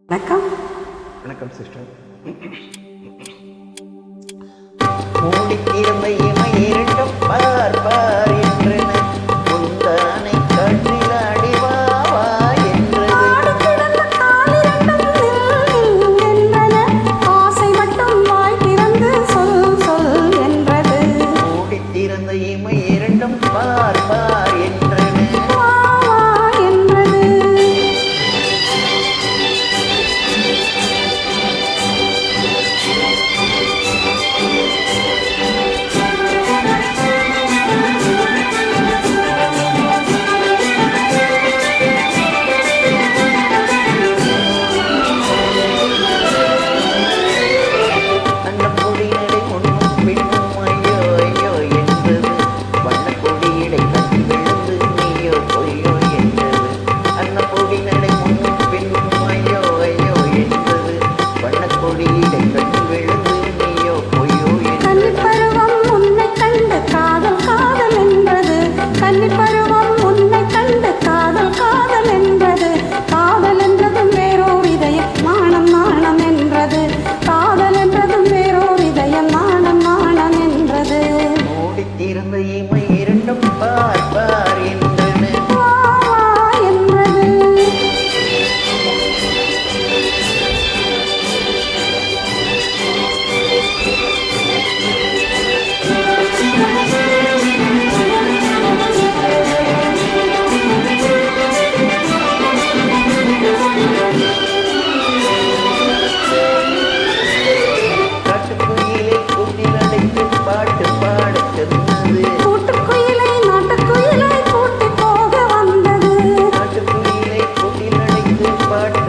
வணக்கம். வணக்கம் சிஸ்டர். மூடித்திருந்த இமை இரண்டும் பார் பார் என்றன, முந்தானை காற்றில் அடிவாவா என்றது. மூடித்திருந்த இமை இரண்டும் பார் பார் என்றன. மூடித்திருந்த இமை இரண்டும் பார் பார் என்றன. காட்டுக்குயிலை கூட்டில் அடைத்து பாட்டு பாடச் சொன்னது. கூட்டுக்குயிலை நாட்டுக்குயிலை கூட்டி போக வந்தது. காட்டுக்குயிலை கூட்டில் அடைத்து பாட்டு